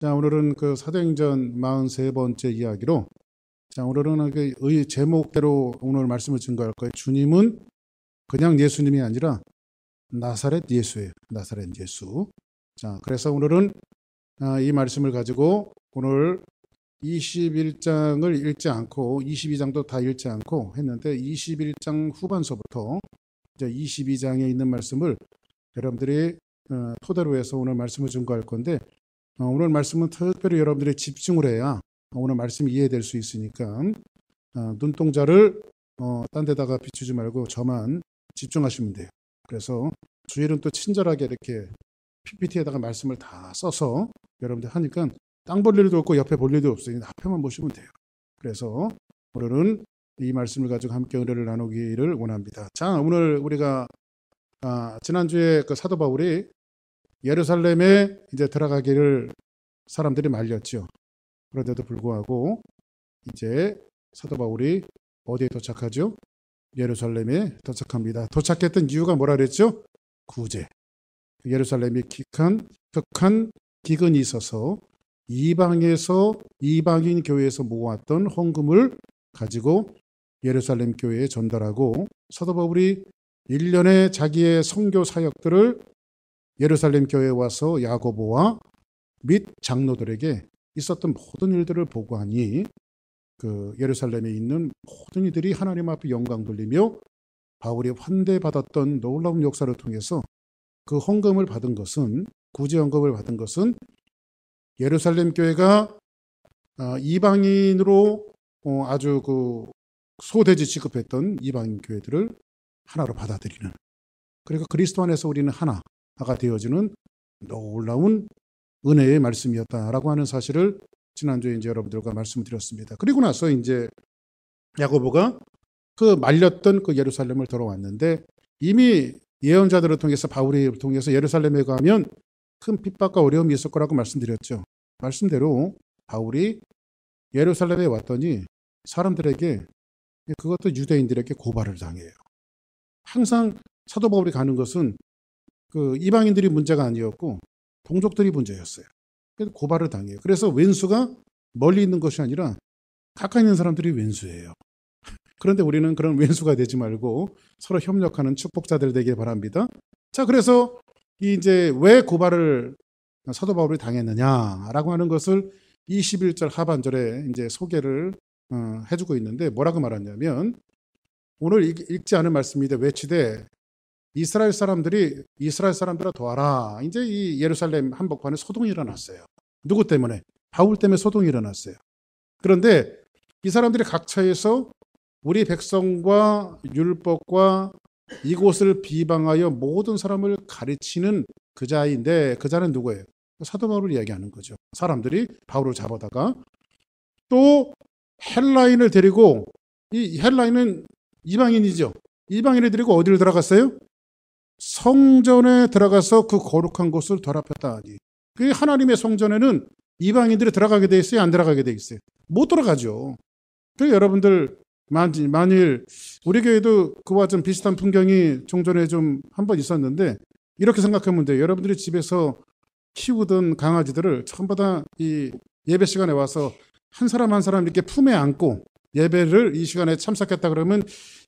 자, 오늘은 그 사도행전 43번째 이야기로, 자, 오늘은 그 제목대로 오늘 말씀을 증거할 거예요. 주님은 그냥 예수님이 아니라 나사렛 예수예요. 나사렛 예수. 자, 그래서 오늘은 이 말씀을 가지고 오늘 21장을 읽지 않고 22장도 다 읽지 않고 했는데 21장 후반서부터 이제 22장에 있는 말씀을 여러분들이 토대로 해서 오늘 말씀을 증거할 건데, 오늘 말씀은 특별히 여러분들이 집중을 해야 오늘 말씀이 이해될 수 있으니까 눈동자를 딴 데다가 비추지 말고 저만 집중하시면 돼요. 그래서 주일은 또 친절하게 이렇게 PPT에다가 말씀을 다 써서 여러분들 하니까 땅 볼 일도 없고 옆에 볼 일도 없어요. 앞에만 보시면 돼요. 그래서 오늘은 이 말씀을 가지고 함께 은혜를 나누기를 원합니다. 자, 오늘 우리가 지난주에 그 사도 바울이 예루살렘에 이제 들어가기를 사람들이 말렸죠. 그런데도 불구하고 이제 사도 바울이 어디에 도착하죠? 예루살렘에 도착합니다. 도착했던 이유가 뭐라 그랬죠? 구제. 예루살렘이 극한 기근이 있어서 이방인 교회에서 모았던 헌금을 가지고 예루살렘 교회에 전달하고, 사도 바울이 1년에 자기의 선교 사역들을 예루살렘 교회에 와서 야고보와 및 장로들에게 있었던 모든 일들을 보고하니 그 예루살렘에 있는 모든 이들이 하나님 앞에 영광 돌리며 바울이 환대받았던 놀라운 역사를 통해서 그 헌금을 받은 것은, 구제 헌금을 받은 것은 예루살렘 교회가 이방인으로 아주 그 소대지 취급했던 이방인 교회들을 하나로 받아들이는, 그러니까 그리스도 안에서 우리는 하나가 되어지는 놀라운 은혜의 말씀이었다라고 하는 사실을 지난주에 이제 여러분들과 말씀드렸습니다. 그리고 나서 이제 야고보가 그 말렸던 그 예루살렘을 돌아왔는데, 이미 예언자들을 통해서 바울을 통해서 예루살렘에 가면 큰 핍박과 어려움이 있을 거라고 말씀드렸죠. 말씀대로 바울이 예루살렘에 왔더니 사람들에게, 그것도 유대인들에게 고발을 당해요. 항상 사도 바울이 가는 것은 그 이방인들이 문제가 아니었고 동족들이 문제였어요. 그래서 고발을 당해요. 그래서 왼수가 멀리 있는 것이 아니라 가까이 있는 사람들이 왼수예요. 그런데 우리는 그런 왼수가 되지 말고 서로 협력하는 축복자들 되길 바랍니다. 자, 그래서 이제 왜 고발을 사도 바울이 당했느냐라고 하는 것을 21절 하반절에 이제 소개를 해주고 있는데, 뭐라고 말하냐면, 오늘 읽지 않은 말씀인데 외치되 이스라엘 사람들아 도와라. 이제 이 예루살렘 한복판에 소동이 일어났어요. 누구 때문에? 바울 때문에 소동이 일어났어요. 그런데 이 사람들이 각처에서 우리 백성과 율법과 이곳을 비방하여 모든 사람을 가르치는 그 자인데, 그 자는 누구예요? 사도 바울을 이야기하는 거죠. 사람들이 바울을 잡아다가 또 헬라인을 데리고, 이 헬라인은 이방인이죠. 이방인을 데리고 어디를 들어갔어요? 성전에 들어가서 그 거룩한 곳을 더럽혔다 하니, 그 하나님의 성전에는 이방인들이 들어가게 돼 있어요? 안 들어가게 돼 있어요? 못 들어가죠. 그 여러분들 만일 우리 교회도 그와 좀 비슷한 풍경이 종전에 좀 한 번 있었는데, 이렇게 생각하면 돼요. 여러분들이 집에서 키우던 강아지들을 전부 다 이 예배 시간에 와서 한 사람 한 사람 이렇게 품에 안고 예배를 이 시간에 참석했다 그러면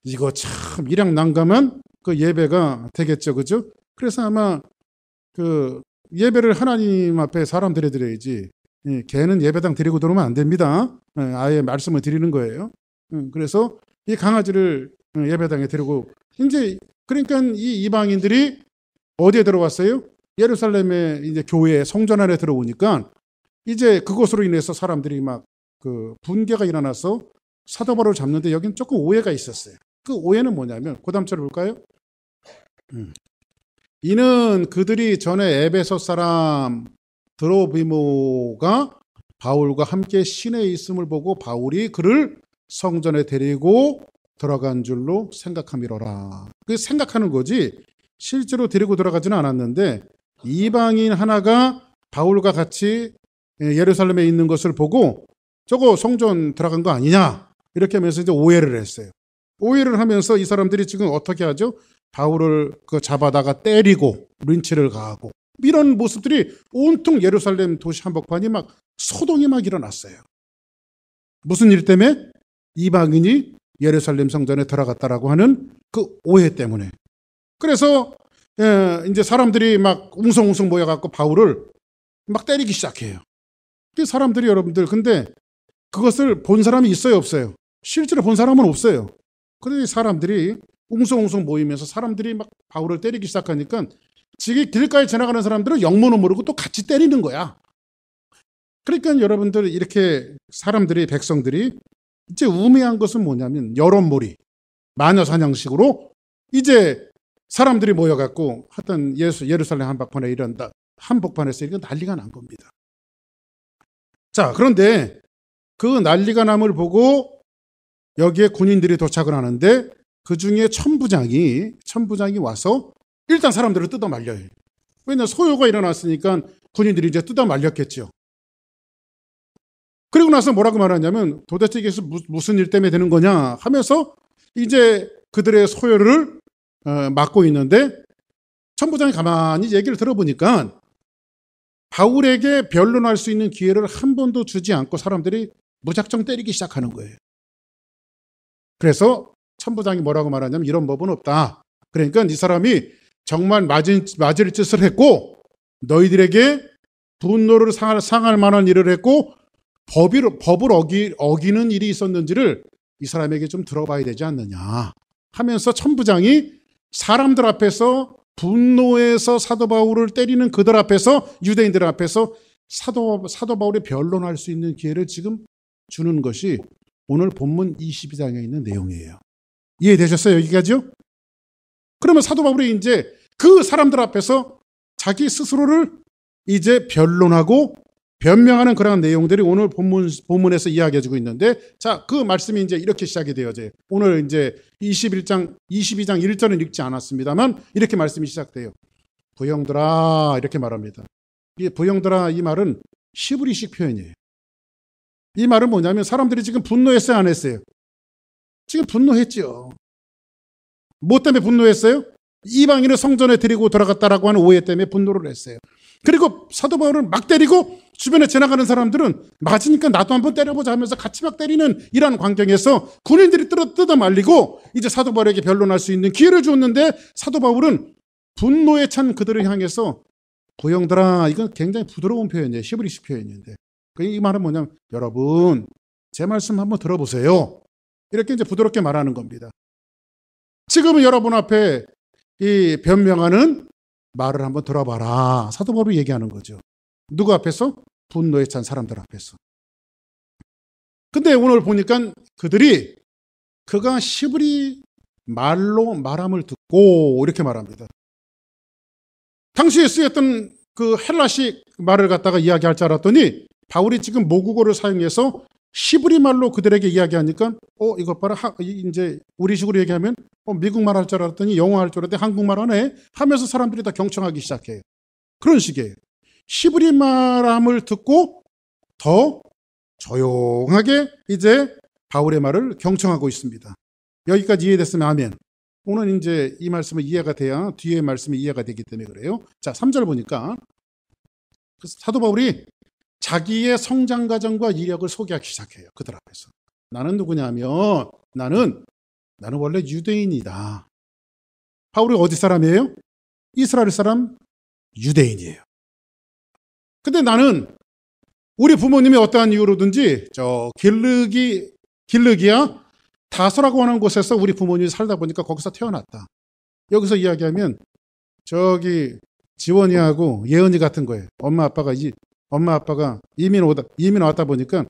이거 참 일양난감한 그 예배가 되겠죠. 그죠? 그래서 아마 그 예배를 하나님 앞에 사람들이 드려야지, 개는 예배당 데리고 들어오면 안 됩니다. 아예 말씀을 드리는 거예요. 그래서 이 강아지를 예배당에 데리고, 이제 그러니까 이 이방인들이 어디에 들어왔어요? 예루살렘의 이제 교회 성전 안에 들어오니까 이제 그것으로 인해서 사람들이 막 그 분개가 일어나서 사도 바울을 잡는데, 여긴 조금 오해가 있었어요. 그 오해는 뭐냐면, 그 다음 절을 볼까요? 이는 그들이 전에 에베소 사람 드로비모가 바울과 함께 시내에 있음을 보고 바울이 그를 성전에 데리고 들어간 줄로 생각함이로라. 그 생각하는 거지 실제로 데리고 들어가지는 않았는데, 이방인 하나가 바울과 같이 예루살렘에 있는 것을 보고 저거 성전 들어간 거 아니냐, 이렇게 하면서 이제 오해를 했어요. 오해를 하면서 이 사람들이 지금 어떻게 하죠? 바울을 그 잡아다가 때리고 린치를 가하고, 이런 모습들이 온통 예루살렘 도시 한복판이 막 소동이 막 일어났어요. 무슨 일 때문에? 이방인이 예루살렘 성전에 들어갔다라고 하는 그 오해 때문에. 그래서 이제 사람들이 막 웅성웅성 모여갖고 바울을 막 때리기 시작해요. 그 사람들이 여러분들 근데 그것을 본 사람이 있어요, 없어요? 실제로 본 사람은 없어요. 그런데 사람들이 웅성웅성 모이면서 사람들이 막 바울을 때리기 시작하니까 지금 길가에 지나가는 사람들은 영문을 모르고 또 같이 때리는 거야. 그러니까 여러분들 이렇게 사람들이 백성들이 이제 우매한 것은 뭐냐면 여론몰이, 마녀 사냥식으로 이제 사람들이 모여갖고 하여튼 예루살렘 한복판에서 이런 난리가 난 겁니다. 자, 그런데 그 난리가 남을 보고 여기에 군인들이 도착을 하는데 그 중에 천부장이 와서 일단 사람들을 뜯어 말려요. 왜냐하면 소요가 일어났으니까 군인들이 이제 뜯어 말렸겠죠. 그리고 나서 뭐라고 말하냐면 도대체 이게 무슨 일 때문에 되는 거냐 하면서 이제 그들의 소요를 막고 있는데 천부장이 가만히 얘기를 들어보니까 바울에게 변론할 수 있는 기회를 한 번도 주지 않고 사람들이 무작정 때리기 시작하는 거예요. 그래서 천부장이 뭐라고 말하냐면 이런 법은 없다. 그러니까 이 사람이 정말 맞을 짓을 했고 너희들에게 분노를 상할 만한 일을 했고 법을 어기는 일이 있었는지를 이 사람에게 좀 들어봐야 되지 않느냐 하면서 천부장이 사람들 앞에서 분노해서 사도 바울을 때리는 그들 앞에서 유대인들 앞에서 사도 바울이 변론할 수 있는 기회를 지금 주는 것이 오늘 본문 22장에 있는 내용이에요. 이해되셨어요? 여기까지요? 그러면 사도 바울이 이제 그 사람들 앞에서 자기 스스로를 이제 변론하고 변명하는 그런 내용들이 오늘 본문에서 이야기해주고 있는데, 자, 그 말씀이 이제 이렇게 시작이 되어져요. 오늘 이제 22장 1절은 읽지 않았습니다만 이렇게 말씀이 시작돼요. 부형들아 이렇게 말합니다. 이 부형들아 이 말은 히브리식 표현이에요. 이 말은 뭐냐면 사람들이 지금 분노했어요, 안 했어요? 지금 분노했죠. 뭐 때문에 분노했어요? 이방인을 성전에 데리고 들어갔다라고 하는 오해 때문에 분노를 했어요. 그리고 사도 바울을 막 때리고 주변에 지나가는 사람들은 맞으니까 나도 한번 때려보자 하면서 같이 막 때리는 이러한 광경에서 군인들이 뜯어 말리고 이제 사도 바울에게 변론할 수 있는 기회를 줬는데 사도 바울은 분노에 찬 그들을 향해서 부형들아, 이건 굉장히 부드러운 표현이에요. 히브리식 표현인데 이 말은 뭐냐면 여러분 제 말씀 한번 들어보세요. 이렇게 이제 부드럽게 말하는 겁니다. 지금은 여러분 앞에 이 변명하는 말을 한번 들어봐라. 사도 바울이 얘기하는 거죠. 누구 앞에서? 분노에 찬 사람들 앞에서. 근데 오늘 보니까 그가 히브리 말로 말함을 듣고 이렇게 말합니다. 당시에 쓰였던 그 헬라식 말을 갖다가 이야기할 줄 알았더니 바울이 지금 모국어를 사용해서 히브리 말로 그들에게 이야기하니까 이것 봐라. 이제 우리식으로 얘기하면 미국말 할 줄 알았더니 영어 할 줄 알았더니 한국말 하네 하면서 사람들이 다 경청하기 시작해요. 그런 식이에요. 히브리 말함을 듣고 더 조용하게 이제 바울의 말을 경청하고 있습니다. 여기까지 이해됐으면 아멘. 오늘 이제 이 말씀이 이해가 돼야 뒤에 말씀이 이해가 되기 때문에 그래요. 자, 3절 보니까 사도 바울이 자기의 성장 과정과 이력을 소개하기 시작해요. 그들 앞에서. 나는 누구냐면 나는 원래 유대인이다. 바울이 어디 사람이에요? 이스라엘 사람 유대인이에요. 근데 나는 우리 부모님이 어떠한 이유로든지 저 길르기야 다소라고 하는 곳에서 우리 부모님이 살다 보니까 거기서 태어났다. 여기서 이야기하면 저기 지원이하고 예은이 같은 거예요. 엄마 아빠가 이민 왔다 보니까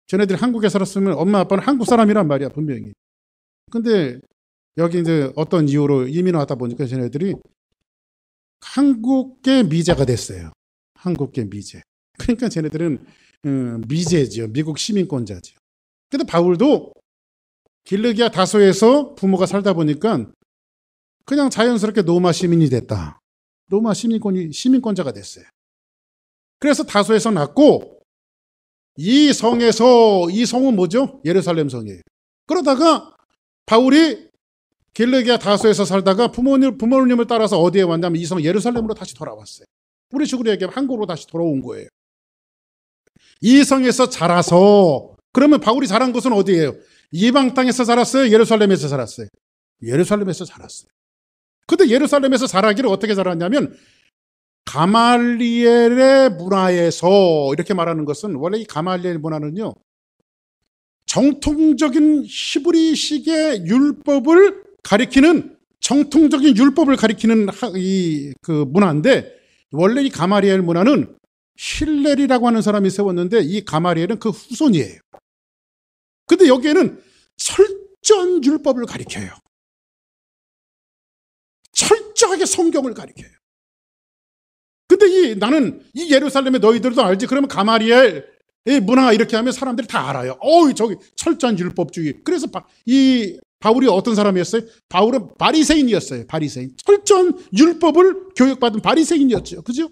쟤네들이 한국에 살았으면 엄마 아빠는 한국 사람이란 말이야 분명히. 근데 여기 이제 어떤 이유로 이민 왔다 보니까 쟤네들이 한국계 미제가 됐어요. 한국계 미제. 그러니까 쟤네들은 미제죠. 미국 시민권자죠. 근데 바울도 길르기아 다소에서 부모가 살다 보니까 그냥 자연스럽게 로마 시민이 됐다. 로마 시민권자가 됐어요. 그래서 다소에서 났고 이 성은 뭐죠? 예루살렘 성이에요. 그러다가 바울이 길르기아 다소에서 살다가 부모님을 따라서 어디에 왔냐면 이 성 예루살렘으로 다시 돌아왔어요. 우리 식으로 얘기하면 한국으로 다시 돌아온 거예요. 이성에서 자라서, 그러면 바울이 자란 곳은 어디예요? 이방 땅에서 자랐어요? 예루살렘에서 자랐어요? 예루살렘에서 자랐어요. 근데 예루살렘에서 자라기를 어떻게 자랐냐면 가말리엘의 문화에서, 이렇게 말하는 것은 원래 이 가말리엘 문화는요, 정통적인 히브리식의 율법을 가리키는, 정통적인 율법을 가리키는 그 문화인데, 원래 이 가말리엘 문화는 힐렐이라고 하는 사람이 세웠는데 이 가말리엘은 그 후손이에요. 근데 여기에는 철저한 율법을 가리켜요. 철저하게 성경을 가리켜요. 근데 나는 이 예루살렘의 너희들도 알지? 그러면 가말리엘의 문화 이렇게 하면 사람들이 다 알아요. 저기 철저한 율법주의. 그래서 이 바울이 어떤 사람이었어요? 바울은 바리새인이었어요. 바리새인. 철저한 율법을 교육받은 바리새인이었죠. 그죠?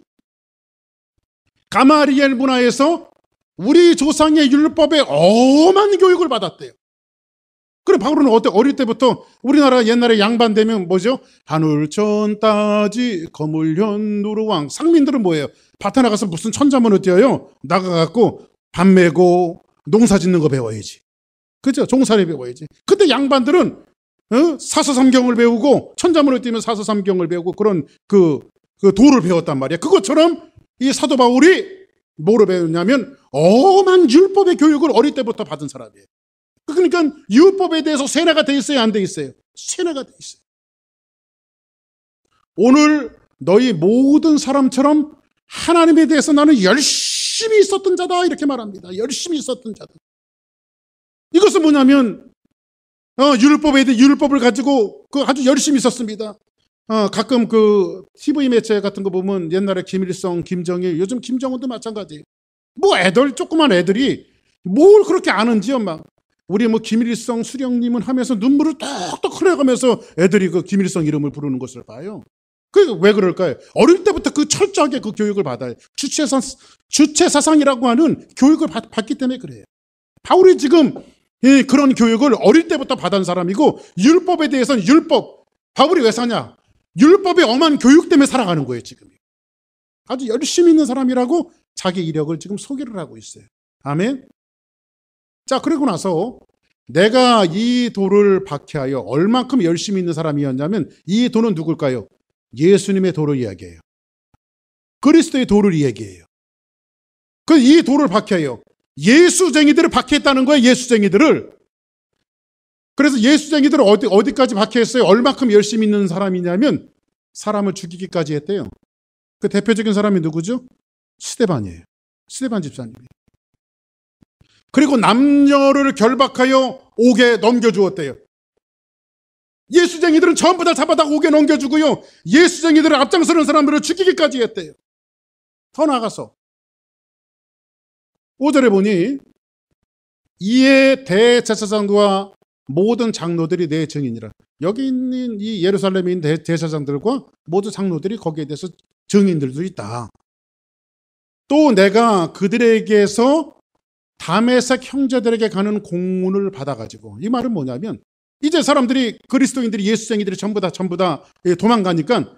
가말리엘 문화에서 우리 조상의 율법에 엄한 교육을 받았대요. 그래 바울은 어릴 때부터 우리나라 옛날에 양반되면 뭐죠? 하늘천 따지 거물현 누르왕. 상민들은 뭐예요? 밭에 나가서 무슨 천자문을 띄어요? 나가갖고 밥 메고 농사 짓는 거 배워야지. 그죠? 종살이 배워야지. 근데 양반들은 사서삼경을 배우고 천자문을 띄면 사서삼경을 배우고 그런 그 도를 배웠단 말이야. 그것처럼 이 사도 바울이 뭐를 배웠냐면 엄한 율법의 교육을 어릴 때부터 받은 사람이에요. 그러니까 율법에 대해서 세뇌가 돼 있어요? 안 돼 있어요? 세뇌가 돼 있어요. 오늘 너희 모든 사람처럼 하나님에 대해서 나는 열심히 있었던 자다 이렇게 말합니다. 열심히 있었던 자다. 이것은 뭐냐면 율법을 가지고 아주 열심히 있었습니다. 가끔 그 TV 매체 같은 거 보면 옛날에 김일성, 김정일, 요즘 김정은도 마찬가지예요. 뭐 조그만 애들이 뭘 그렇게 아는지요, 막. 우리 뭐 김일성 수령님은 하면서 눈물을 뚝뚝 흘려가면서 애들이 그 김일성 이름을 부르는 것을 봐요. 왜 그럴까요? 어릴 때부터 그 철저하게 그 교육을 받아요. 주체사상이라고 하는 교육을 받기 때문에 그래요. 바울이 지금 그런 교육을 어릴 때부터 받은 사람이고, 율법에 대해서는 바울이 왜 사냐? 율법의 엄한 교육 때문에 살아가는 거예요, 지금. 아주 열심히 있는 사람이라고 자기 이력을 지금 소개를 하고 있어요. 아멘? 자, 그러고 나서 내가 이 도를 박해하여 얼만큼 열심히 있는 사람이었냐면, 이 도는 누굴까요? 예수님의 도를 이야기해요. 그리스도의 도를 이야기해요. 이 도를 박해하여 예수쟁이들을 박해했다는 거예요, 예수쟁이들을. 그래서 예수쟁이들을 어디까지 박해했어요? 얼만큼 열심히 있는 사람이냐면 사람을 죽이기까지 했대요. 그 대표적인 사람이 누구죠? 스데반이에요. 스데반 집사님이. 그리고 남녀를 결박하여 옥에 넘겨주었대요. 예수쟁이들은 전부 다 잡아다 옥에 넘겨주고요, 예수쟁이들을 앞장서는 사람들을 죽이기까지 했대요. 더 나아가서 5절에 보니 이에 대제사장과 모든 장로들이 내 증인이라. 여기 있는 이 예루살렘에 있는 대제사장들과 모든 장로들이 거기에 대해서 증인들도 있다. 또 내가 그들에게서 다메섹 형제들에게 가는 공문을 받아가지고, 이 말은 뭐냐면 이제 사람들이, 그리스도인들이, 예수쟁이들이 전부 다 도망가니까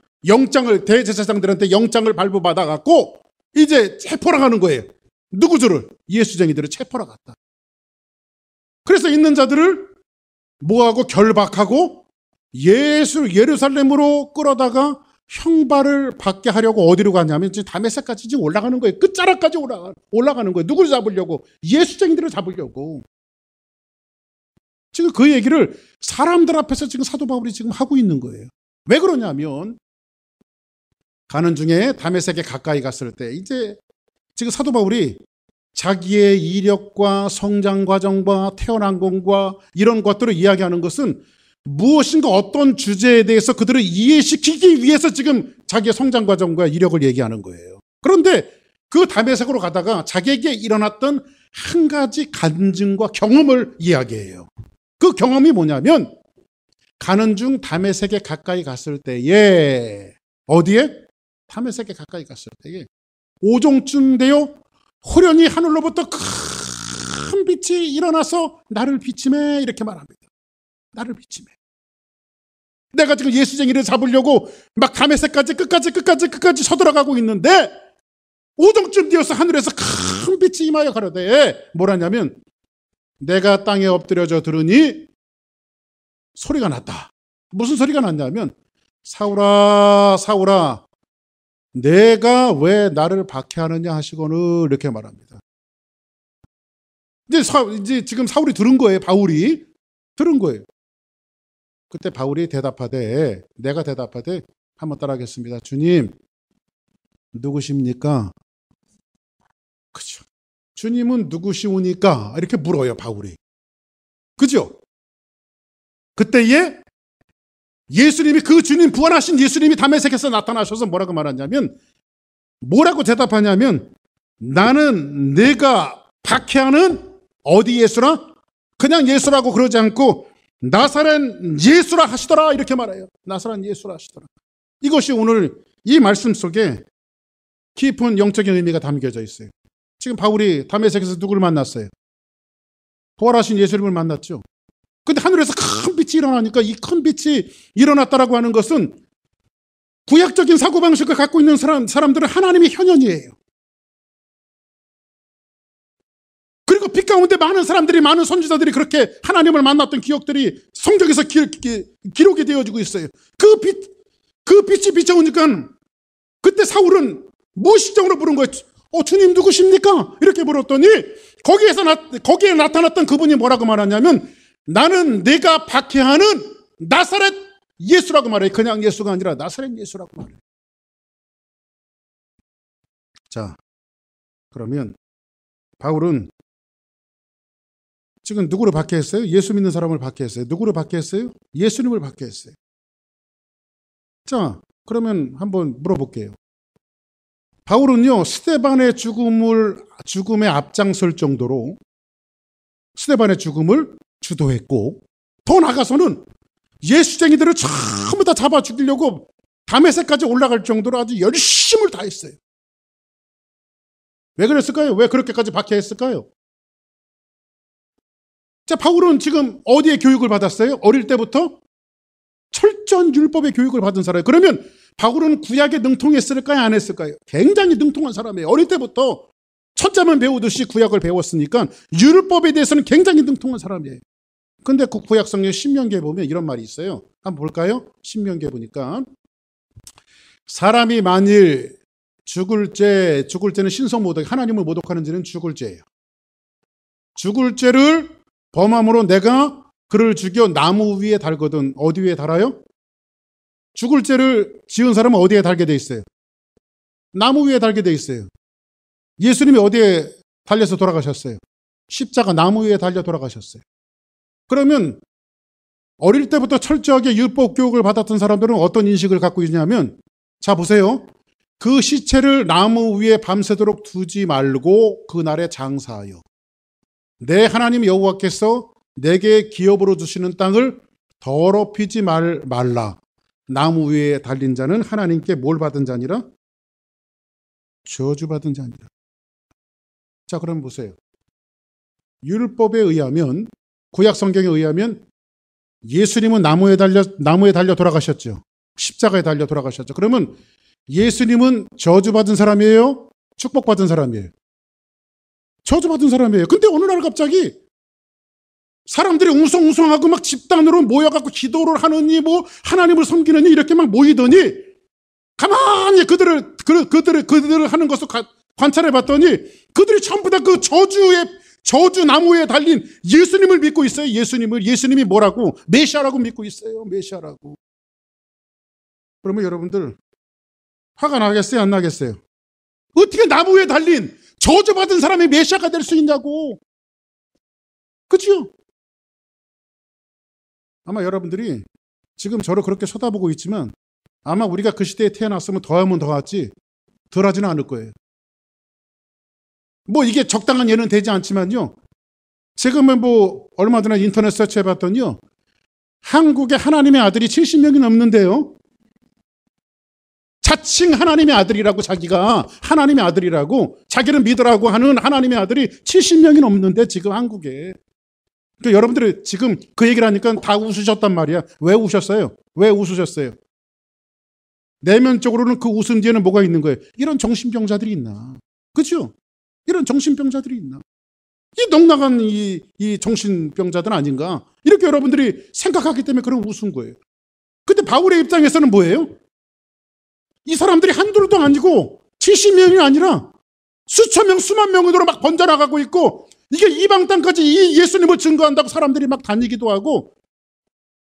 대제사장들한테 영장을 발부받아갖고 이제 체포를 하는 거예요. 누구들을? 예수쟁이들을 체포를 갔다. 그래서 있는 자들을 뭐하고 결박하고 예루살렘으로 끌어다가 형벌을 받게 하려고 어디로 가냐면 지금 다메섹까지 지금 올라가는 거예요. 끝자락까지 올라가는 거예요. 누구를 잡으려고? 예수쟁이들을 잡으려고. 지금 그 얘기를 사람들 앞에서 지금 사도 바울이 지금 하고 있는 거예요. 왜 그러냐면 가는 중에 다메섹에 가까이 갔을 때 이제 지금 사도 바울이 자기의 이력과 성장 과정과 태어난 것과 이런 것들을 이야기하는 것은 무엇인가 어떤 주제에 대해서 그들을 이해시키기 위해서 지금 자기의 성장 과정과 이력을 얘기하는 거예요. 그런데 그 다메섹으로 가다가 자기에게 일어났던 한 가지 간증과 경험을 이야기해요. 그 경험이 뭐냐면 가는 중 다메섹에 가까이 갔을 때에, 어디에? 다메섹에 가까이 갔을 때에 오종쯤 되어 호련히 하늘로부터 큰 빛이 일어나서 나를 비치매, 이렇게 말합니다. 나를 비치매. 내가 지금 예수쟁이를 잡으려고 막 다메섹까지 끝까지 서들어가고 있는데 오정쯤 되어서 하늘에서 큰 빛이 임하여 가로되 뭐라냐면 내가 땅에 엎드려져 들으니 소리가 났다. 무슨 소리가 났냐면 사울아 사울아 내가 왜 나를 박해하느냐 하시거늘 이렇게 말합니다. 이제 지금 사울이 들은 거예요. 바울이 들은 거예요. 그때 바울이 내가 대답하되 한번 따라하겠습니다. 주님 누구십니까? 그죠? 주님은 누구시오니까? 이렇게 물어요 바울이. 그죠? 그때에 예수님이 그 주님 부활하신 예수님이 다메섹에서 나타나셔서 뭐라고 말하냐면 뭐라고 대답하냐면 나는 내가 박해하는 어디 예수라? 그냥 예수라고 그러지 않고 나사렛 예수라 하시더라 이렇게 말해요. 나사렛 예수라 하시더라. 이것이 오늘 이 말씀 속에 깊은 영적인 의미가 담겨져 있어요. 지금 바울이 다메섹에서 누구를 만났어요? 부활하신 예수님을 만났죠. 근데 하늘에서 큰 빛이 일어나니까 이 큰 빛이 일어났다라고 하는 것은 구약적인 사고방식을 갖고 있는 사람들은 하나님의 현현이에요. 그리고 빛 가운데 많은 사람들이, 많은 선지자들이 그렇게 하나님을 만났던 기억들이 성경에서 기록이 되어지고 있어요. 그 빛이 비춰오니까 그때 사울은 무의식적으로 부른 거예요. 주님 누구십니까? 이렇게 물었더니 거기에 나타났던 그분이 뭐라고 말하냐면 나는 내가 박해하는 나사렛 예수라고 말해요. 그냥 예수가 아니라 나사렛 예수라고 말해요. 자, 그러면 바울은 지금 누구를 박해했어요? 예수 믿는 사람을 박해했어요. 누구를 박해했어요? 예수님을 박해했어요. 자, 그러면 한번 물어볼게요. 바울은요, 스데반의 죽음에 앞장설 정도로 스데반의 죽음을 주도했고, 더 나아가서는 예수쟁이들을 전부 다 잡아 죽이려고 다메섹까지 올라갈 정도로 아주 열심을 다했어요. 왜 그랬을까요? 왜 그렇게까지 박해했을까요? 자, 바울은 지금 어디에 교육을 받았어요? 어릴 때부터 철저한 율법의 교육을 받은 사람이에요. 그러면 바울은 구약에 능통했을까요? 안 했을까요? 굉장히 능통한 사람이에요. 어릴 때부터 첫자만 배우듯이 구약을 배웠으니까 율법에 대해서는 굉장히 능통한 사람이에요. 근데 그 구약 성경 신명기에 보면 이런 말이 있어요. 한번 볼까요? 신명기에 보니까 사람이 만일 죽을 죄는 신성 모독, 하나님을 모독하는 죄는 죽을 죄예요. 죽을 죄를 범함으로 내가 그를 죽여 나무 위에 달거든. 어디 위에 달아요? 죽을 죄를 지은 사람은 어디에 달게 돼 있어요? 나무 위에 달게 돼 있어요. 예수님이 어디에 달려서 돌아가셨어요? 십자가 나무 위에 달려 돌아가셨어요. 그러면 어릴 때부터 철저하게 율법 교육을 받았던 사람들은 어떤 인식을 갖고 있냐면, 자 보세요. 그 시체를 나무 위에 밤새도록 두지 말고 그날에 장사하여 내 하나님 여호와께서 내게 기업으로 주시는 땅을 더럽히지 말라. 나무 위에 달린 자는 하나님께 뭘 받은 자니라? 저주받은 자니라. 자, 그럼 보세요. 율법에 의하면, 구약 성경에 의하면 예수님은 나무에 달려 돌아가셨죠. 십자가에 달려 돌아가셨죠. 그러면 예수님은 저주받은 사람이에요? 축복받은 사람이에요? 저주받은 사람이에요. 근데 어느 날 갑자기 사람들이 웅성웅성하고 막 집단으로 모여갖고 기도를 하느니 뭐 하나님을 섬기느니 이렇게 막 모이더니 가만히 그들을 하는 것을 관찰해 봤더니 그들이 전부 다 그 저주 나무에 달린 예수님을 믿고 있어요. 예수님이 뭐라고? 메시아라고 믿고 있어요. 메시아라고. 그러면 여러분들 화가 나겠어요? 안 나겠어요? 어떻게 나무에 달린 저주받은 사람이 메시아가 될 수 있냐고. 그죠? 아마 여러분들이 지금 저를 그렇게 쳐다보고 있지만 아마 우리가 그 시대에 태어났으면 더하면 더하지 덜하지는 않을 거예요. 뭐 이게 적당한 예는 되지 않지만요. 지금은 뭐 얼마 전에 인터넷 서치해봤더니요. 한국에 하나님의 아들이 70명이 넘는데요. 자칭 하나님의 아들이라고 자기가 하나님의 아들이라고 자기를 믿으라고 하는 하나님의 아들이 70명이 넘는데 지금 한국에. 그러니까 여러분들이 지금 그 얘기를 하니까 다 웃으셨단 말이야. 왜 우셨어요? 왜 웃으셨어요? 내면적으로는 그 웃음 뒤에는 뭐가 있는 거예요? 이런 정신병자들이 있나? 그렇죠? 이런 정신병자들이 있나? 이 넉나간 이 정신병자들 아닌가? 이렇게 여러분들이 생각하기 때문에 그런 웃은 거예요. 근데 바울의 입장에서는 뭐예요? 이 사람들이 한둘도 아니고 70명이 아니라 수천 명, 수만 명으로 막 번져나가고 있고, 이게 이방 땅까지 이 예수님을 증거한다고 사람들이 막 다니기도 하고,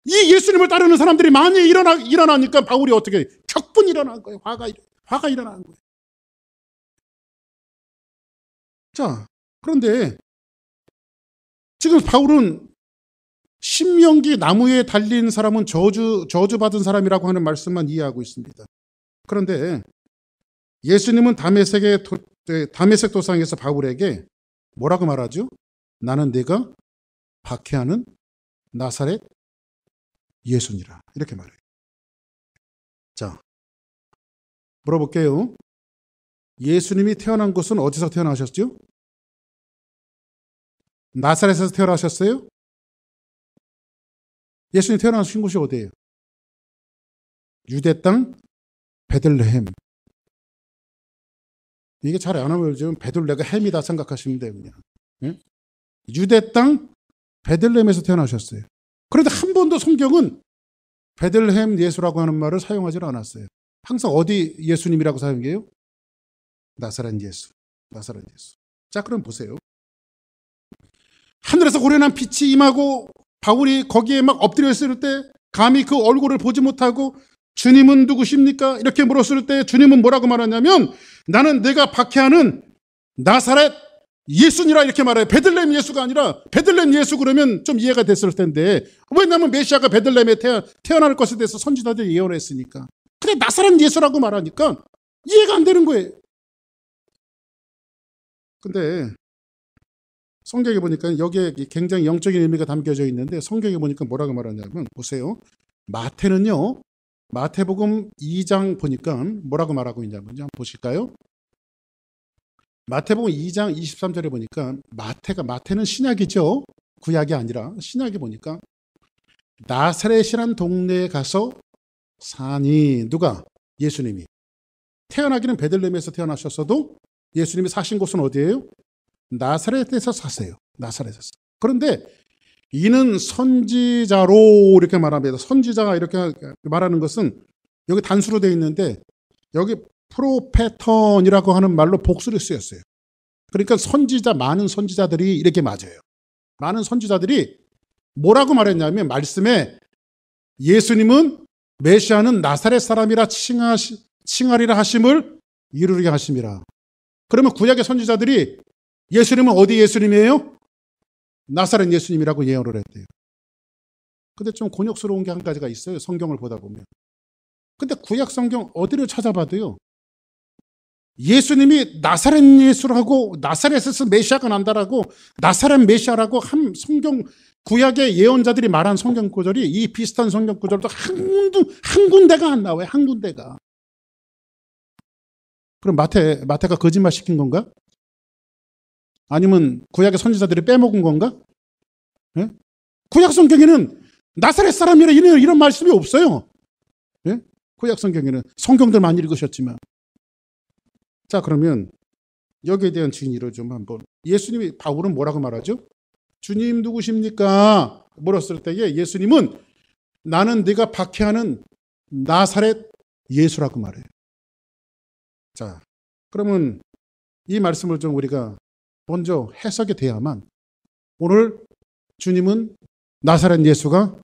이 예수님을 따르는 사람들이 많이 일어나니까 바울이 어떻게 격분이 일어난 거예요. 화가 일어나는 거예요. 자, 그런데 지금 바울은 신명기 나무에 달린 사람은 저주받은 사람이라고 하는 말씀만 이해하고 있습니다. 그런데 예수님은 다메섹 도상에서 바울에게 뭐라고 말하죠? 나는 네가 박해하는 나사렛 예수니라. 이렇게 말해요. 자, 물어볼게요. 예수님이 태어난 곳은 어디서 태어나셨죠? 나사렛에서 태어나셨어요? 예수님 태어나신 곳이 어디예요? 유대 땅 베들레헴. 이게 잘 안 알려지면 베들레가 햄이다 생각하시면 돼요. 그냥. 예? 유대 땅 베들레헴에서 태어나셨어요. 그런데 한 번도 성경은 베들레헴 예수라고 하는 말을 사용하지 않았어요. 항상 어디 예수님이라고 사용해요? 나사렛 예수. 나사렛 예수. 자, 그럼 보세요. 하늘에서 고련한 빛이 임하고 바울이 거기에 막 엎드려 있을 때 감히 그 얼굴을 보지 못하고 주님은 누구십니까? 이렇게 물었을 때 주님은 뭐라고 말하냐면 나는 내가 박해하는 나사렛 예수니라 이렇게 말해요. 베들레헴 예수가 아니라 베들레헴 예수 그러면 좀 이해가 됐을 텐데, 왜냐하면 메시아가 베들레헴에 태어날 것에 대해서 선지자들이 예언을 했으니까. 근데 나사렛 예수라고 말하니까 이해가 안 되는 거예요. 근데 성경에 보니까 여기에 굉장히 영적인 의미가 담겨져 있는데 성경에 보니까 뭐라고 말하냐면 보세요. 마태는요. 마태복음 2장 보니까 뭐라고 말하고 있냐면요. 한번 보실까요? 마태복음 2장 23절에 보니까 마태는 신약이죠. 구약이 아니라 신약이 보니까 나사렛이란 동네에 가서 사니 누가? 예수님이. 태어나기는 베들레헴에서 태어나셨어도 예수님이 사신 곳은 어디예요? 나사렛에서 사세요. 나사렛에서. 그런데 이는 선지자로 이렇게 말합니다. 선지자가 이렇게 말하는 것은 여기 단수로 되어 있는데 여기 프로페턴이라고 하는 말로 복수를 쓰였어요. 그러니까 많은 선지자들이 이렇게 맞아요. 많은 선지자들이 뭐라고 말했냐면 말씀에 예수님은 메시아는 나사렛 사람이라 칭하리라 하심을 이루게 하심이라. 그러면 구약의 선지자들이 예수님은 어디 예수님이에요? 나사렛 예수님이라고 예언을 했대요. 근데 좀 곤욕스러운 게 한 가지가 있어요. 성경을 보다 보면. 근데 구약 성경 어디를 찾아봐도요. 예수님이 나사렛 예수라고 나사렛에서 메시아가 난다라고 나사렛 메시아라고 한 성경 구약의 예언자들이 말한 성경 구절이 이 비슷한 성경 구절도 한 군데가 안 나와요. 한 군데가. 그럼 마태가 거짓말 시킨 건가? 아니면 구약의 선지자들이 빼먹은 건가? 예? 구약 성경에는 나사렛 사람이라 이런 말씀이 없어요. 예? 구약 성경에는 성경들 많이 읽으셨지만. 자, 그러면 여기에 대한 진위를 좀 한번. 예수님이 바울은 뭐라고 말하죠? 주님 누구십니까? 물었을 때에 예수님은 나는 네가 박해하는 나사렛 예수라고 말해요. 자, 그러면 이 말씀을 좀 우리가 먼저 해석이 돼야만 오늘 주님은 나사렛 예수가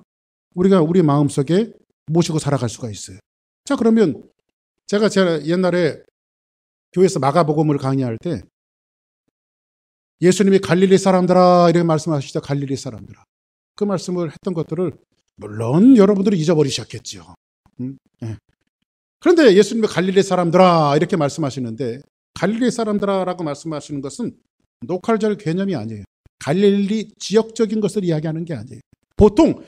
우리 마음속에 모시고 살아갈 수가 있어요. 자, 그러면 제가 옛날에 교회에서 마가복음을 강의할 때 예수님이 갈릴리 사람들아 이렇게 말씀하시죠. 갈릴리 사람들아. 그 말씀을 했던 것들을 물론 여러분들이 잊어버리셨겠죠. 네. 그런데 예수님이 갈릴리 사람들아 이렇게 말씀하시는데 갈릴리 사람들아라고 말씀하시는 것은 로컬절 개념이 아니에요. 갈릴리 지역적인 것을 이야기하는 게 아니에요. 보통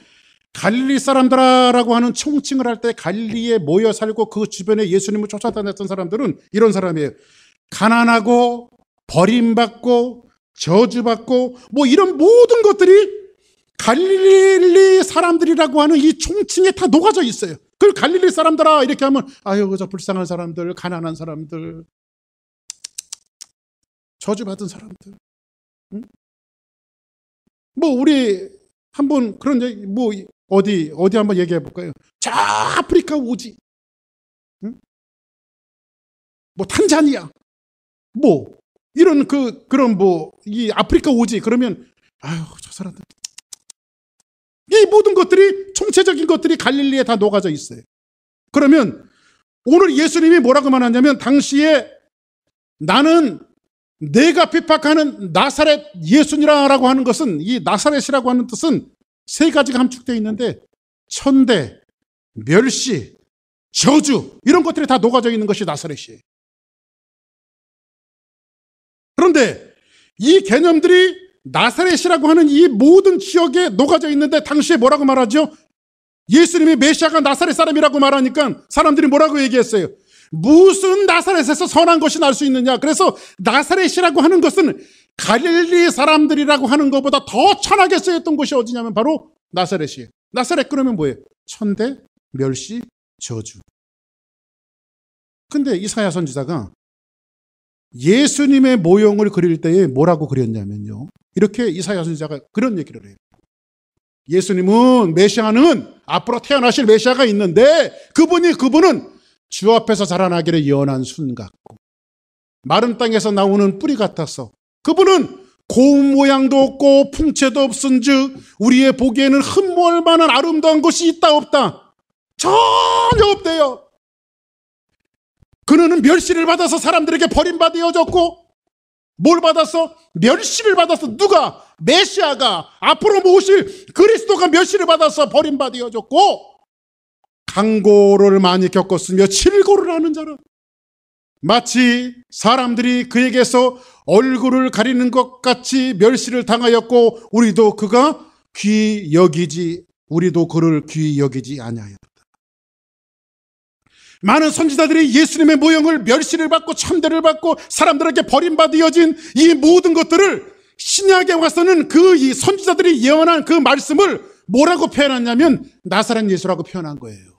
갈릴리 사람들아라고 하는 총칭을 할 때 갈릴리에 모여 살고 그 주변에 예수님을 쫓아다녔던 사람들은 이런 사람이에요. 가난하고 버림받고 저주받고 뭐 이런 모든 것들이 갈릴리 사람들이라고 하는 이 총칭에 다 녹아져 있어요. 그걸 갈릴리 사람들아 이렇게 하면 아유 그저 불쌍한 사람들, 가난한 사람들, 저주받은 사람들. 응? 뭐 우리 한번 그런 얘기 뭐 어디 한번 얘기해 볼까요? 저 아프리카 오지, 응? 뭐 탄자니아, 뭐 이런 그런 뭐 이 아프리카 오지 그러면 아유 저 사람들 이 모든 것들이 총체적인 것들이 갈릴리에 다 녹아져 있어요. 그러면 오늘 예수님이 뭐라고 말하냐면 당시에 나는 내가 핍박하는 나사렛 예수니라고 하는 것은 이 나사렛이라고 하는 뜻은 세 가지가 함축되어 있는데 천대, 멸시, 저주 이런 것들이 다 녹아져 있는 것이 나사렛이에요. 그런데 이 개념들이 나사렛이라고 하는 이 모든 지역에 녹아져 있는데 당시에 뭐라고 말하죠? 예수님이 메시아가 나사렛 사람이라고 말하니까 사람들이 뭐라고 얘기했어요? 무슨 나사렛에서 선한 것이 날 수 있느냐? 그래서 나사렛이라고 하는 것은 갈릴리 사람들이라고 하는 것보다 더 천하게 쓰였던 곳이 어디냐면 바로 나사렛이에요. 나사렛 그러면 뭐예요? 천대, 멸시, 저주. 근데 이사야 선지자가 예수님의 모형을 그릴 때에 뭐라고 그렸냐면요. 이렇게 이사야 선지자가 그런 얘기를 해요. 예수님은 메시아는 앞으로 태어나실 메시아가 있는데 그분은 주 앞에서 자라나기를 연한 순 같고 마른 땅에서 나오는 뿌리 같아서 그분은 고운 모양도 없고 풍채도 없은즉 우리의 보기에는 흠모할 만한 아름다운 것이 있다 없다? 전혀 없대요. 그는 멸시를 받아서 사람들에게 버림받아졌고 뭘 받아서? 멸시를 받아서 누가? 메시아가 앞으로 모실 그리스도가 멸시를 받아서 버림받아졌고 강고를 많이 겪었으며 질고를 하는 자라. 마치 사람들이 그에게서 얼굴을 가리는 것 같이 멸시를 당하였고 우리도 그를 귀히 여기지 아니하였다. 많은 선지자들이 예수님의 모형을 멸시를 받고 천대를 받고 사람들에게 버림받아진 이 모든 것들을 신약에 와서는 이 선지자들이 예언한 그 말씀을 뭐라고 표현했냐면 나사렛 예수라고 표현한 거예요.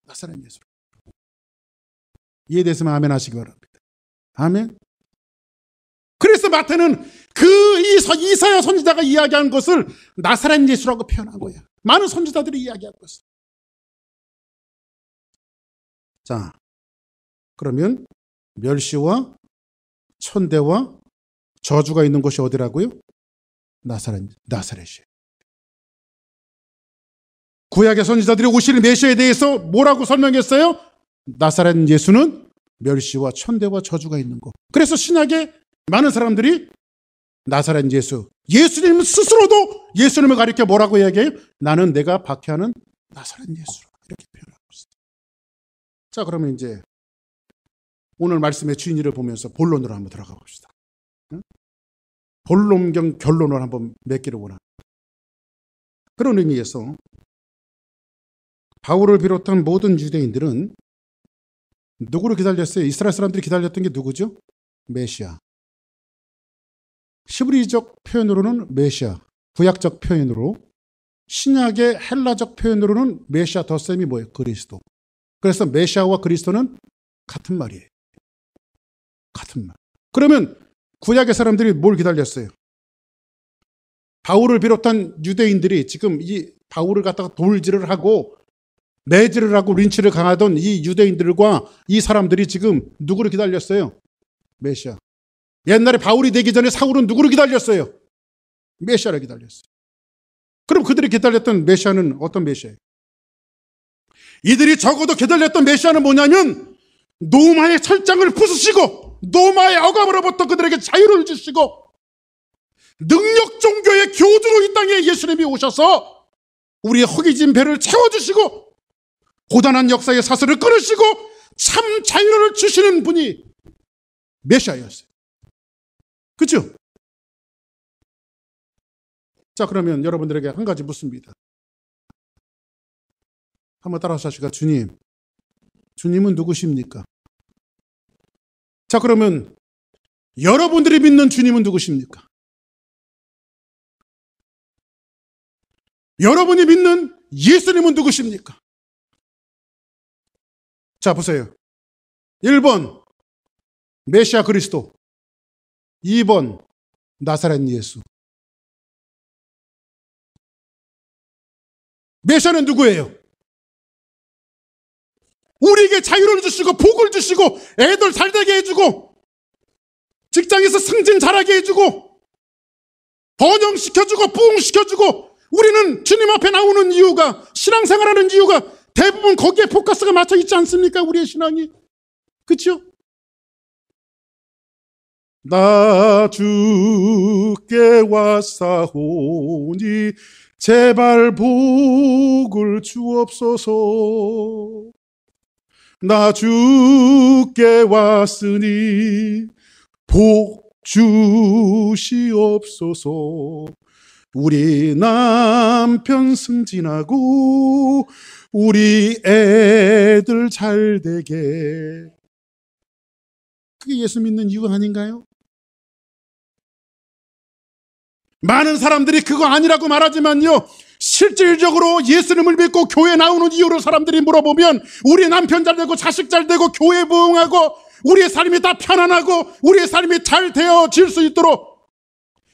나사렛 예수. 이해됐으면 아멘 하시기 바랍니다. 아멘. 그래서 마태는 이사야 선지자가 이야기한 것을 나사렛 예수라고 표현한 거예요. 많은 선지자들이 이야기한 것을. 자, 그러면 멸시와 천대와 저주가 있는 곳이 어디라고요? 나사렛이에요. 구약의 선지자들이 오실 메시아에 대해서 뭐라고 설명했어요? 나사렛 예수는 멸시와 천대와 저주가 있는 곳. 그래서 신약에 많은 사람들이 나사렛 예수님 스스로도 예수님을 가리켜 뭐라고 이야기해요? 나는 내가 박해하는 나사렛 예수라 이렇게 표현하고 있어요. 자, 그러면 이제 오늘 말씀의 주인이를 보면서 본론으로 한번 들어가 봅시다. 본론 겸 결론을 한번 맺기를 원합니다. 그런 의미에서 바울을 비롯한 모든 유대인들은 누구를 기다렸어요? 이스라엘 사람들이 기다렸던 게 누구죠? 메시아. 히브리적 표현으로는 메시아, 구약적 표현으로, 신약의 헬라적 표현으로는 메시아 덧셈이 뭐예요? 그리스도. 그래서 메시아와 그리스도는 같은 말이에요. 같은 말. 그러면 구약의 사람들이 뭘 기다렸어요? 바울을 비롯한 유대인들이 지금 이 바울을 갖다가 돌질을 하고 매질을 하고 린치를 강하던 이 유대인들과 이 사람들이 지금 누구를 기다렸어요? 메시아. 옛날에 바울이 되기 전에 사울은 누구를 기다렸어요? 메시아를 기다렸어요. 그럼 그들이 기다렸던 메시아는 어떤 메시아예요? 이들이 적어도 기다렸던 메시아는 뭐냐면 노마의 철장을 부수시고 노마의 억압으로부터 그들에게 자유를 주시고 능력 종교의 교주로 이 땅에 예수님이 오셔서 우리의 허기진 배를 채워주시고 고단한 역사의 사슬을 끊으시고 참 자유를 주시는 분이 메시아였어요. 그렇죠? 자, 그러면 여러분들에게 한 가지 묻습니다. 한번 따라서 하시까? 주님은 누구십니까? 자, 그러면 여러분들이 믿는 주님은 누구십니까? 여러분이 믿는 예수님은 누구십니까? 자, 보세요. 1번 메시아 그리스도, 2번 나사렛 예수. 메시아는 누구예요? 우리에게 자유를 주시고 복을 주시고 애들 잘되게 해주고 직장에서 승진 잘하게 해주고 번영시켜주고 부흥시켜주고, 우리는 주님 앞에 나오는 이유가, 신앙생활하는 이유가 대부분 거기에 포커스가 맞춰 있지 않습니까? 우리의 신앙이. 그렇죠? 나 주께 왔사오니 제발 복을 주옵소서. 나 주께 왔으니 복 주시옵소서. 우리 남편 승진하고 우리 애들 잘되게. 그게 예수 믿는 이유 아닌가요? 많은 사람들이 그거 아니라고 말하지만요, 실질적으로 예수님을 믿고 교회 나오는 이유로 사람들이 물어보면 우리 남편 잘되고 자식 잘되고 교회 부흥하고 우리의 삶이 다 편안하고 우리의 삶이 잘 되어질 수 있도록.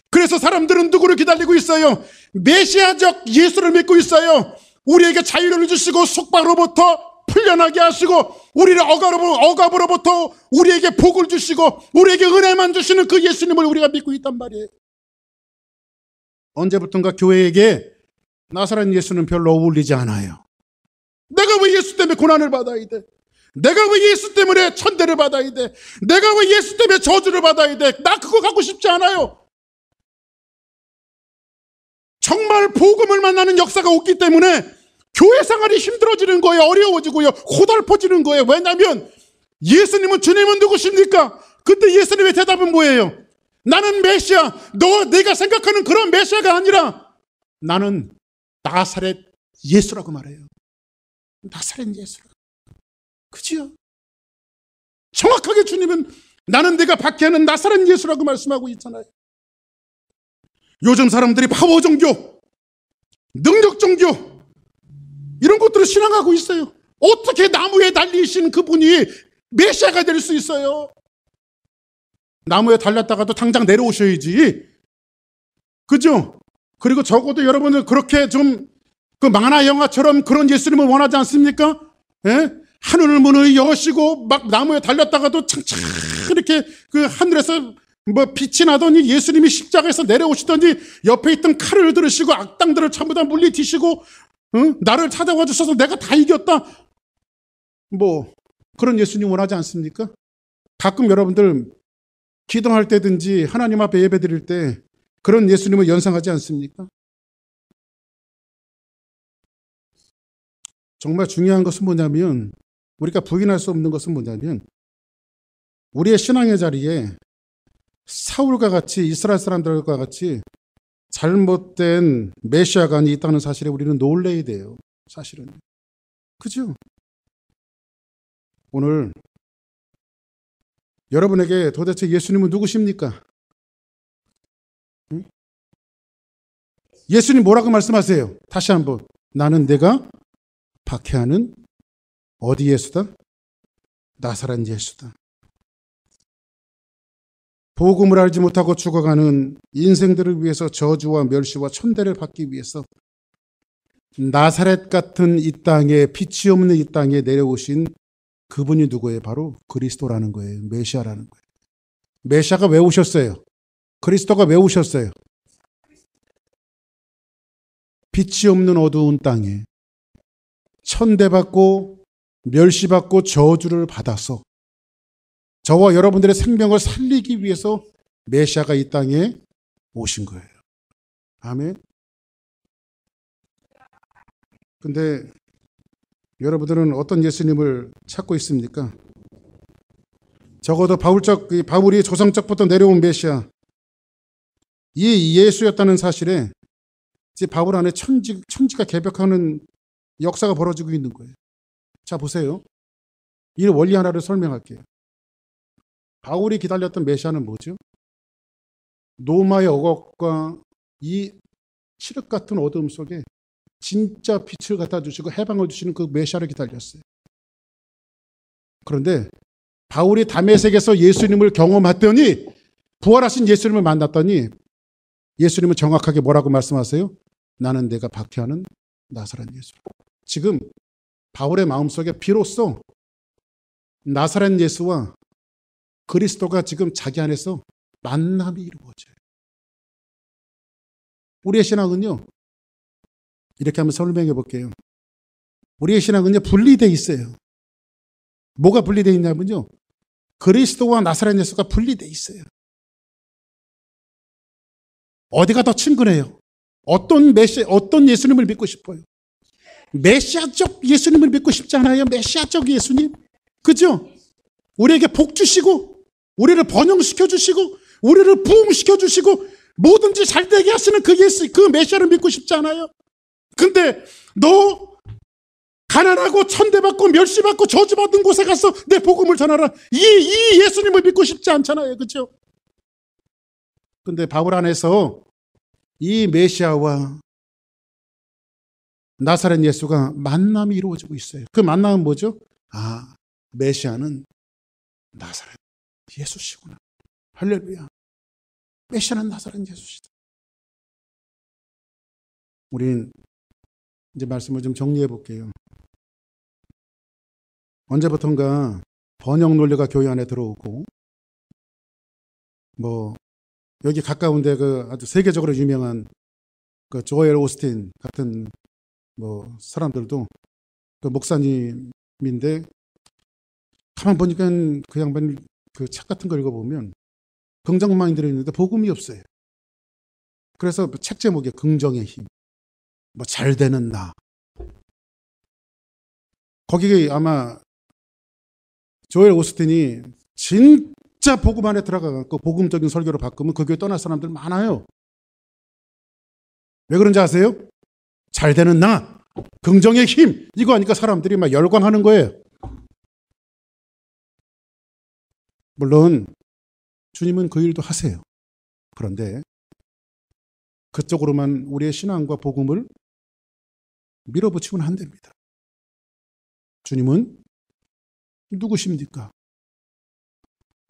그래서 사람들은 누구를 기다리고 있어요? 메시아적 예수를 믿고 있어요. 우리에게 자유를 주시고 속박으로부터 풀려나게 하시고 우리를 억압으로부터 우리에게 복을 주시고 우리에게 은혜만 주시는 그 예수님을 우리가 믿고 있단 말이에요. 언제부턴가 교회에게 나사렛 예수는 별로 어울리지 않아요. 내가 왜 예수 때문에 고난을 받아야 돼? 내가 왜 예수 때문에 천대를 받아야 돼? 내가 왜 예수 때문에 저주를 받아야 돼? 나 그거 갖고 싶지 않아요. 정말 복음을 만나는 역사가 없기 때문에 교회 생활이 힘들어지는 거예요. 어려워지고요. 고달퍼지는 거예요. 왜냐하면 예수님은, 주님은 누구십니까? 근데 예수님의 대답은 뭐예요? 나는 메시아. 내가 생각하는 그런 메시아가 아니라 나는 나사렛 예수라고 말해요. 나사렛 예수. 그지요? 정확하게 주님은 나는 내가 박해하는 나사렛 예수라고 말씀하고 있잖아요. 요즘 사람들이 파워 종교, 능력 종교 이런 것들을 신앙하고 있어요. 어떻게 나무에 달리신 그분이 메시아가 될 수 있어요? 나무에 달렸다가도 당장 내려오셔야지. 그죠? 그리고 적어도 여러분들 그렇게 좀 그 만화 영화처럼 그런 예수님을 원하지 않습니까? 예? 하늘을 문을 여시고 막 나무에 달렸다가도 창창 이렇게 그 하늘에서 뭐 빛이 나더니 예수님이 십자가에서 내려오시더니 옆에 있던 칼을 들으시고 악당들을 전부 다 물리치시고 나를 찾아와 주셔서 내가 다 이겼다. 뭐 그런 예수님 원하지 않습니까? 가끔 여러분들 기도할 때든지 하나님 앞에 예배 드릴 때 그런 예수님을 연상하지 않습니까? 정말 중요한 것은 뭐냐면, 우리가 부인할 수 없는 것은 뭐냐면, 우리의 신앙의 자리에 사울과 같이, 이스라엘 사람들과 같이 잘못된 메시아가 있다는 사실에 우리는 놀라야 돼요. 사실은. 그죠? 오늘 여러분에게 도대체 예수님은 누구십니까? 응? 예수님 뭐라고 말씀하세요? 다시 한번. 나는 내가 박해하는 어디 예수다? 나사렛 예수다. 복음을 알지 못하고 죽어가는 인생들을 위해서 저주와 멸시와 천대를 받기 위해서 나사렛 같은 이 땅에, 빛이 없는 이 땅에 내려오신 그분이 누구예요? 바로 그리스도라는 거예요. 메시아라는 거예요. 메시아가 왜 오셨어요? 그리스도가 왜 오셨어요? 빛이 없는 어두운 땅에 천대받고 멸시받고 저주를 받아서 저와 여러분들의 생명을 살리기 위해서 메시아가 이 땅에 오신 거예요. 아멘. 근데 여러분들은 어떤 예수님을 찾고 있습니까? 적어도 바울이 조상적부터 내려온 메시아, 이 예수였다는 사실에 이제 바울 안에 천지가 개벽하는 역사가 벌어지고 있는 거예요. 자, 보세요. 이 원리 하나를 설명할게요. 바울이 기다렸던 메시아는 뭐죠? 노마의 억압과 이 칠흑 같은 어둠 속에 진짜 빛을 갖다 주시고 해방을 주시는 그 메시아를 기다렸어요. 그런데 바울이 다메섹에서 예수님을 경험했더니, 부활하신 예수님을 만났더니 예수님은 정확하게 뭐라고 말씀하세요? 나는 내가 박해하는 나사렛 예수. 지금 바울의 마음속에 비로소 나사렛 예수와 그리스도가 지금 자기 안에서 만남이 이루어져요. 우리의 신앙은요, 이렇게 한번 설명해 볼게요. 우리의 신앙은요, 분리되어 있어요. 뭐가 분리되어 있냐면요, 그리스도와 나사렛 예수가 분리되어 있어요. 어디가 더 친근해요? 어떤 예수님을 믿고 싶어요? 메시아적 예수님을 믿고 싶지 않아요? 메시아적 예수님? 그죠? 우리에게 복 주시고, 우리를 번영시켜 주시고, 우리를 부흥시켜 주시고, 뭐든지 잘 되게 하시는 그 예수, 그 메시아를 믿고 싶지 않아요? 근데 너 가난하고 천대받고 멸시받고 저주받은 곳에 가서 내 복음을 전하라. 이 예수님을 믿고 싶지 않잖아요. 그죠? 근데 바울 안에서 이 메시아와 나사렛 예수가 만남이 이루어지고 있어요. 그 만남은 뭐죠? 아, 메시아는 나사렛 예수시구나. 할렐루야. 메시아는 나사렛 예수시다. 우린 이제 말씀을 좀 정리해 볼게요. 언제부턴가 번역 논리가 교회 안에 들어오고, 여기 가까운데 그 아주 세계적으로 유명한 그 조엘 오스틴 같은 사람들도 그 목사님인데, 가만 보니까 그 양반 그 책 같은 거 읽어보면 긍정만이 들어있는데 복음이 없어요. 그래서 책 제목이 긍정의 힘, 잘 되는 나. 거기에 아마 조엘 오스틴이 진짜 복음 안에 들어가서 복음적인 설교로 바꾸면 그 교회 떠날 사람들 많아요. 왜 그런지 아세요? 잘 되는 나, 긍정의 힘, 이거 하니까 사람들이 막 열광하는 거예요. 물론 주님은 그 일도 하세요. 그런데 그쪽으로만 우리의 신앙과 복음을 밀어붙이면 안 됩니다. 주님은 누구십니까?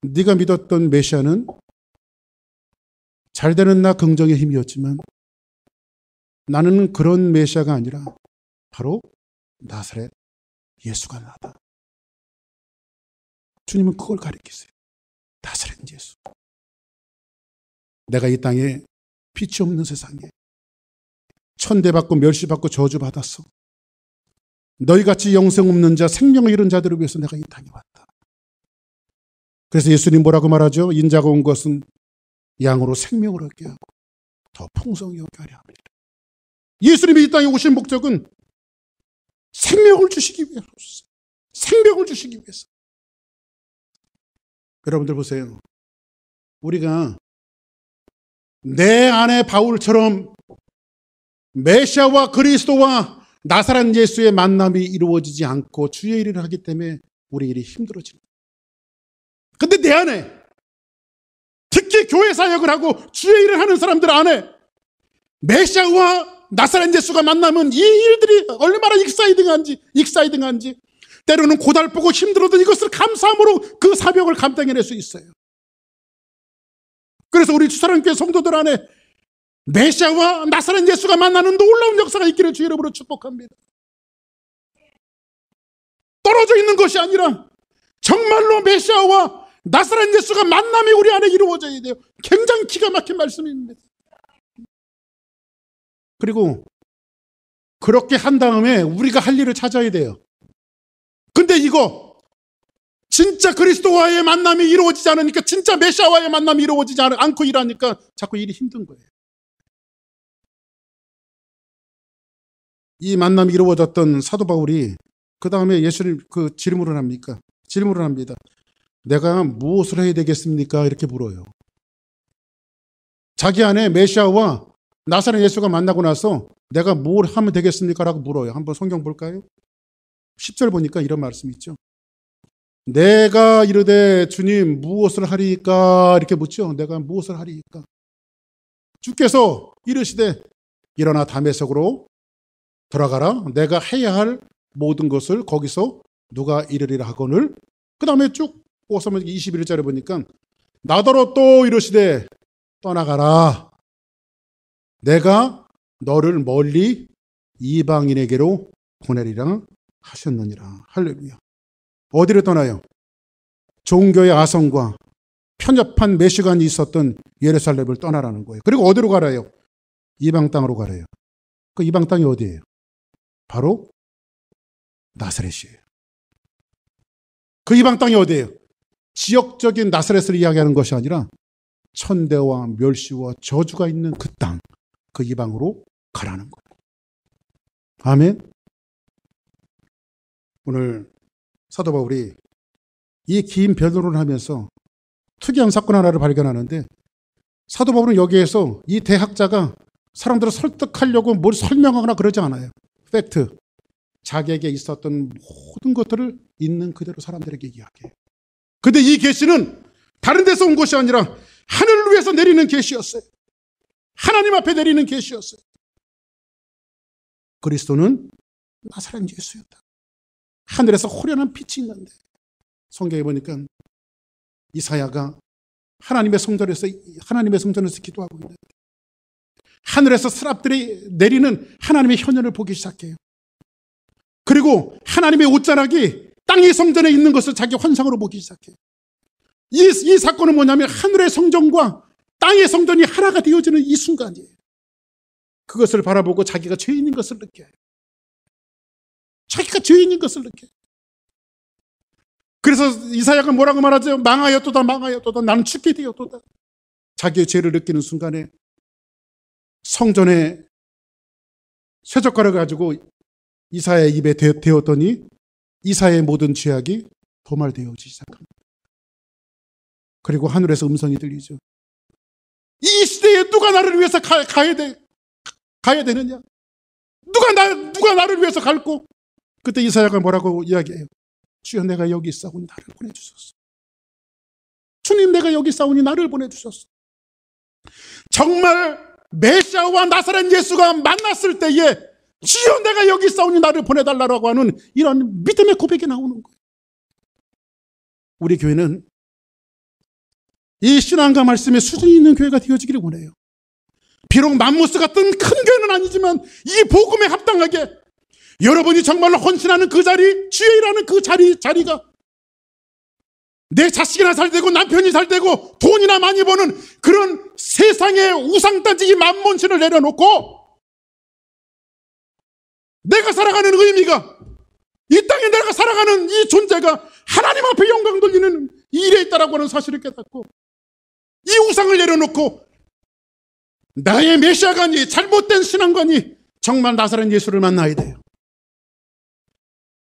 네가 믿었던 메시아는 잘 되는 나 긍정의 힘이었지만, 나는 그런 메시아가 아니라 바로 나사렛 예수가 나다. 주님은 그걸 가리키세요. 나사렛 예수. 내가 이 땅에 빛이 없는 세상에 천대받고 멸시받고 저주받았어. 너희같이 영생 없는 자, 생명을 잃은 자들을 위해서 내가 이 땅에 왔다. 그래서 예수님 뭐라고 말하죠? 인자가 온 것은 양으로 생명을 얻게 하고 더 풍성히 얻게 하려 합니다. 예수님이 이 땅에 오신 목적은 생명을 주시기 위해서, 생명을 주시기 위해서. 여러분들 보세요. 우리가 내 안에 바울처럼 메시아와 그리스도와 나사렛 예수의 만남이 이루어지지 않고 주의 일을 하기 때문에 우리 일이 힘들어집니다. 근데 내 안에, 특히 교회 사역을 하고 주의 일을 하는 사람들 안에 메시아와 나사렛 예수가 만나면 이 일들이 얼마나 익사이딩한지 때로는 고달프고 힘들어도 이것을 감사함으로 그 사명을 감당해낼 수 있어요. 그래서 우리 주사랑교회 성도들 안에 메시아와 나사렛 예수가 만나는 놀라운 역사가 있기를 주의 이름으로 축복합니다. 떨어져 있는 것이 아니라 정말로 메시아와 나사렛 예수가 만남이 우리 안에 이루어져야 돼요. 굉장히 기가 막힌 말씀입니다. 그리고 그렇게 한 다음에 우리가 할 일을 찾아야 돼요. 근데 이거 진짜 그리스도와의 만남이 이루어지지 않으니까, 진짜 메시아와의 만남이 이루어지지 않고 일하니까 자꾸 일이 힘든 거예요. 이 만남이 이루어졌던 사도 바울이 그 다음에 예수님 질문을 합니다. 내가 무엇을 해야 되겠습니까? 이렇게 물어요. 자기 안에 메시아와 나사렛 예수가 만나고 나서 내가 뭘 하면 되겠습니까? 라고 물어요. 한번 성경 볼까요? 10절 보니까 이런 말씀이 있죠. 내가 이르되 주님 무엇을 하리이까? 이렇게 묻죠. 내가 무엇을 하리이까? 주께서 이르시되 일어나 다메섹으로 돌아가라. 내가 해야 할 모든 것을 거기서 누가 이르리라 하거늘. 그 다음에 쭉 보면 21절에 보니까 나더러 또 이르시되 떠나가라. 내가 너를 멀리 이방인에게로 보내리라 하셨느니라. 할렐루야. 어디를 떠나요? 종교의 아성과 편협한 매시관이 있었던 예루살렘을 떠나라는 거예요. 그리고 어디로 가라요? 이방 땅으로 가래요. 그 이방 땅이 어디예요? 바로 나사렛이에요. 그 이방 땅이 어디예요? 지역적인 나사렛을 이야기하는 것이 아니라 천대와 멸시와 저주가 있는 그 땅, 그 이방으로 가라는 거예요. 아멘. 오늘 사도 바울이 이 긴 변론을 하면서 특이한 사건 하나를 발견하는데, 사도 바울은 여기에서 이 대학자가 사람들을 설득하려고 뭘 설명하거나 그러지 않아요. 팩트, 자기에게 있었던 모든 것들을 있는 그대로 사람들에게 이야기해요. 근데 이 계시는 다른 데서 온 것이 아니라 하늘을 위해서 내리는 계시였어요. 하나님 앞에 내리는 계시였어요. 그리스도는 나사렛 예수였다. 하늘에서 호련한 빛이 있는데, 성경에 보니까 이사야가 하나님의 성전에서 기도하고 있는데 하늘에서 스랍들이 내리는 하나님의 현현을 보기 시작해요. 그리고 하나님의 옷자락이 땅의 성전에 있는 것을 자기 환상으로 보기 시작해요. 이 사건은 뭐냐면 하늘의 성전과 땅의 성전이 하나가 되어지는 이 순간이에요. 그것을 바라보고 자기가 죄인인 것을 느껴요. 자기가 죄인인 것을 느껴요. 그래서 이사야가 뭐라고 말하죠? 망하였도다, 망하였도다, 나는 죽게 되었도다. 자기의 죄를 느끼는 순간에 성전에 쇠젓가락을 가지고 이사야의 입에 대었더니 이사야의 모든 죄악이 도말되어지기 시작합니다. 그리고 하늘에서 음성이 들리죠. 이 시대에 누가 나를 위해서 가야 되느냐? 누가 나를 위해서 갈고? 그때 이사야가 뭐라고 이야기해요? 주여, 내가 여기 있사오니 나를 보내주소서. 주님, 내가 여기 있사오니 나를 보내주소서. 정말 메시아와 나사렛 예수가 만났을 때에 주여, 내가 여기 있사오니 나를 보내달라고 하는 이런 믿음의 고백이 나오는 거예요. 우리 교회는 이 신앙과 말씀에 수준이 있는 교회가 되어지기를 원해요. 비록 맘모스 같은 큰 교회는 아니지만 이 복음에 합당하게 여러분이 정말로 헌신하는 그 자리, 주의 일하는 그 자리가 내 자식이나 살되고 남편이 살되고 돈이나 많이 버는 그런 세상의 우상단지 이 만몬신을 내려놓고 내가 살아가는 의미가, 이 땅에 내가 살아가는 이 존재가 하나님 앞에 영광 돌리는 이 일에 있다라고 하는 사실을 깨닫고 이 우상을 내려놓고 나의 메시아관이, 잘못된 신앙관이 정말 나사렛 예수를 만나야 돼요.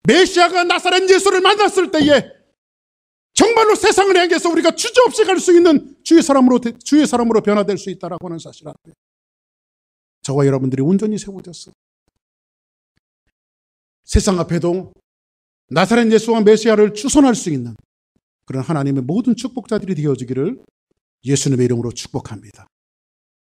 메시아가 나사렛 예수를 만났을 때에 정말로 세상을 향해서 우리가 주저없이 갈 수 있는 주의 사람으로 변화될 수 있다라고 하는 사실 앞에 저와 여러분들이 온전히 세워졌어. 세상 앞에도 나사렛 예수와 메시아를 추선할 수 있는 그런 하나님의 모든 축복자들이 되어지기를 예수님의 이름으로 축복합니다.